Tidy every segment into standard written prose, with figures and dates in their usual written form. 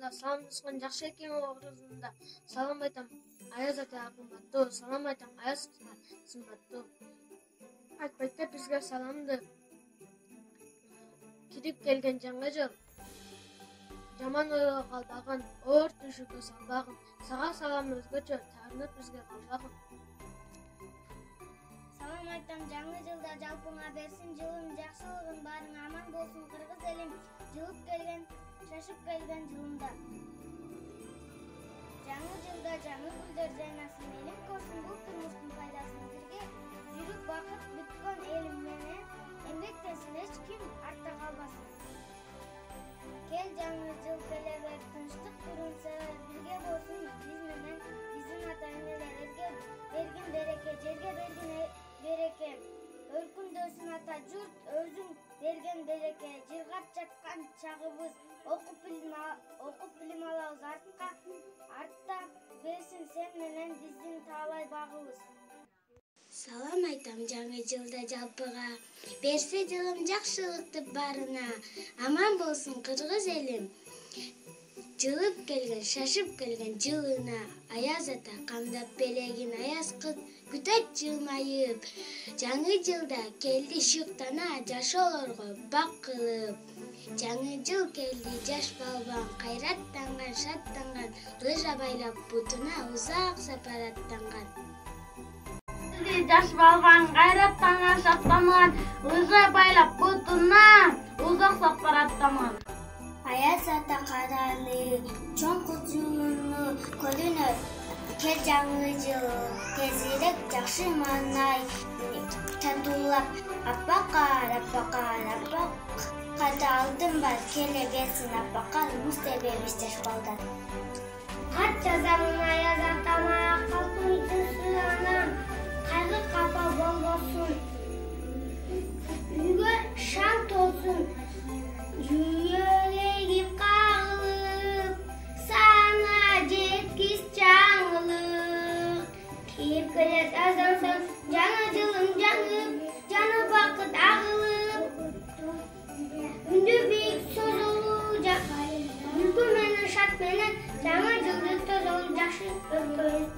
Анда саламдашкан жакшы экен образында салам айтам Аяз ата кымбаттуу, салам айтам Аяз сымбаттуу. Айтпайт да бизге саламды. Кирип келген жаңы жыл жаман ойго калбагын, оор түшүккө салбагын. Сага салам өзгөчө таарынып бизге калбагын. Салам айтам жаңы жылда жалпыңа берсин жылың, жакшылыгын барың аман болсун кыргыз элим. Жылып келген, шашып келген жылында. Жаңы жылда жаңы гүлдөр жайнасын, элим көрсүн бул турмуштун пайдасын. Бирге жүрүп бакыт бүткөн элим менен эмгектенсин, эч ким артта калбасын. Кел жаңы жыл келе бер, тынчтык турунса бирге болсун биз менен биздин ата-энелерге бергин береке, жерге бергин береке. Өркүндөсүн ата журт, өзүң берген береке. Жыргап жаткан чагыбыз, окуп билим алабыз артта берсин сен менен биздин таалай багыбыз. Салам айтам жаңы жылда жалпыга, берсе жылым жакшылыкты барына. Аман болсун кыргыз элим, жылып келген, шашып келген жылына. Аяз ата камдап белегин, аяз кыз күтөт жылмайып. Жаңы жылда келди шыктана, жашоолорго бак кылып. Жаңы жыл келди жаш балбан, кайраттанган, шаттанган, лыжа байлап бутуна узак сапар аттанган. Жаш балбан, кайраттанган, шаттанган, лыжа байлап бутуна узак сапар аттанган. Аяз ата караны, чоң кузуну көрүнөр. Кел жаңы жыл, тезирээк жакшы маанай, татуулап аппакар, ката алдым бар, келе берсин аппакар, муз тебебиз жаш балдар. Кат жазамын Аяз атама, калктын түсү анам, кайгы капа болбосун. Үйгө шаң толсун, жүрегим кагылып, сана жеткиз жаңылык. Кирип келет аздан соң жаңы жылым жаңып, жаны бакыт агылып. Үндү бийик созулуу күлкү менен шат менен, жаңы жылды тозолуп жакшы өткөрүп.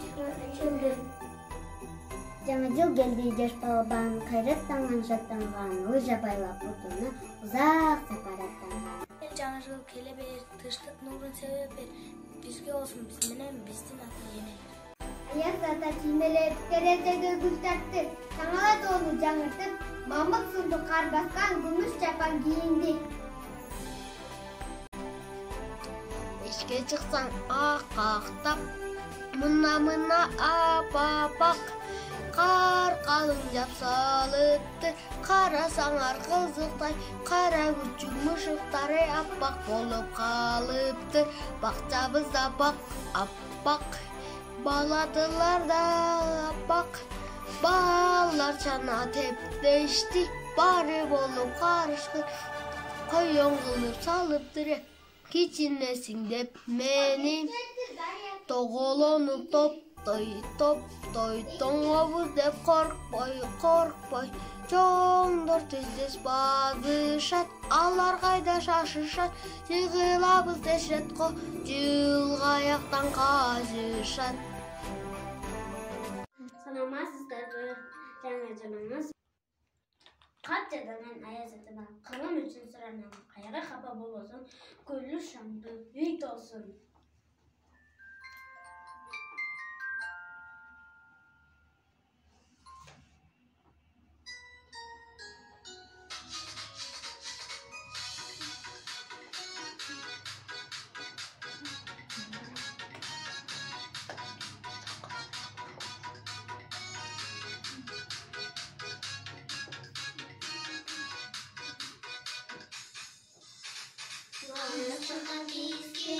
Жаңы жыл келди жаш балбан, кайраттанган, шаттанган, лыжа байлап бутуна узак сапар аттанган. Жаңы жыл келе бер, тынчтык нурун себеп бер, бизге болсун биз менен биздин ата-энелер. Аяз ата киймелеп, терезеге гүл тартты, таңала тоону жаңыртып, мамык сынды кар баскан күмүш чапан кийинди. Ишке чыксаң ак-актап, мына апапак, кар калың жапсалыпты, карасаңар кызыктай, кара күчүк мышыктары аппак болуп калыпты. Бакчабызда аппак, баладылар да аппак, балдар чана тептешти, баары болуп карышкы, коён кылып салыптыр. Кичинесиң деп мени тоголонуп топтой, тоңобуз деп коркпой, чоңдор тиздес базышат, алар кайда шашышат, жыгылабыз дешет го, жылгаяктан казышат. Саламатсыздарбы, жаңы жылыңыз кат жазамын Аяз атама, кылым үчүн суранам, кайгы капа болбосун, күллү шаңдуу үй толсун. Bizge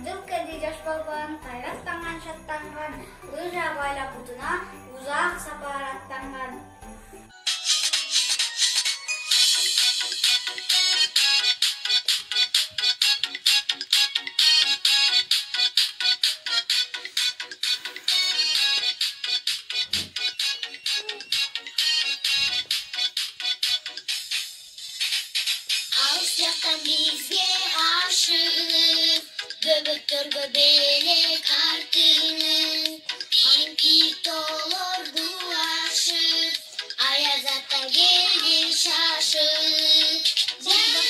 Жаңыл келди жаш балбан, кайраттанган шаттанган, лыжа байлап бутуна узак сапар аттанган. Alçaktan bizge aşık, böbüktörgö belek artının, impik olurdu aşık, ayazata geldi şaşık. Canım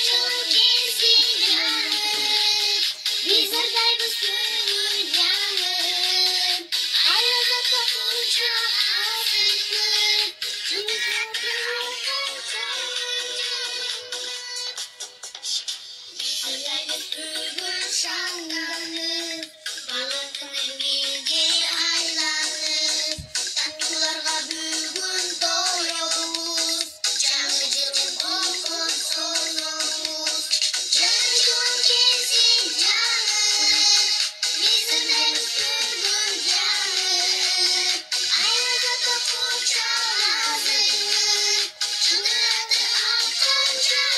gezgin canım, bizlerden bu sürün canım, ayazata uçak asıklık, Bugün şanlanır, balıkların bilgi aylanır, tatlılarga bugün doyuyoruz, canlıcının okun sonumuz. Canım kesin canım, bizimle bugün canım, ayazata uçak asıklık, çıldırdı akın canım.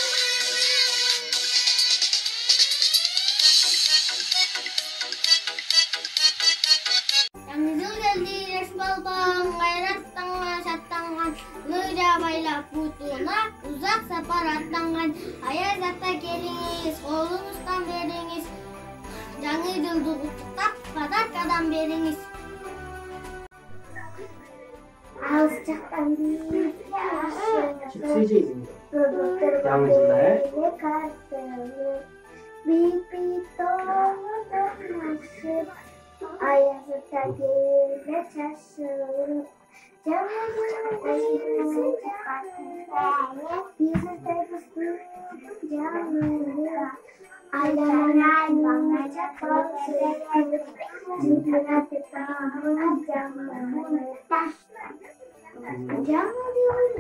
Жаңыл келди жаш балбан, кайраттанган шаттанган, лыжа байлап бутуна узак сапар аттанган. Аяз ата келиңиз, колуңуздан бериңиз, жаңы жылды куттуктап подаркадан бериңиз. Алыс жактан Ayazıta geldi şaşırır, canımın iyisi canım, bizi de kıstırdım canım. Ayağına bana çakılır, cüntüne tutamam canım. Canım yüreğim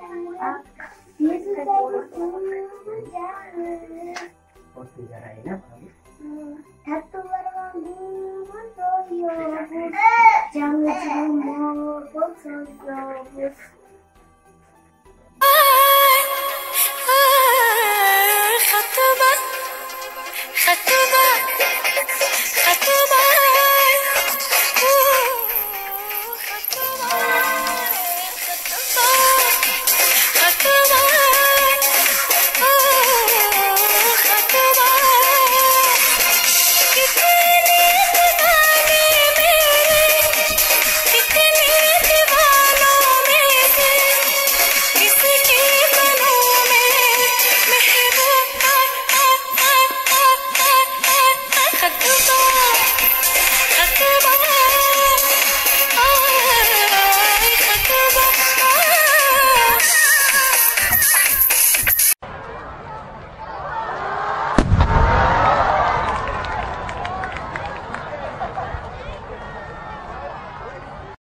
canım, bizi de kıstırdım canım. Tatlılarla duman doyuyoruz, canlı canlı bozuyoruz. Khatuba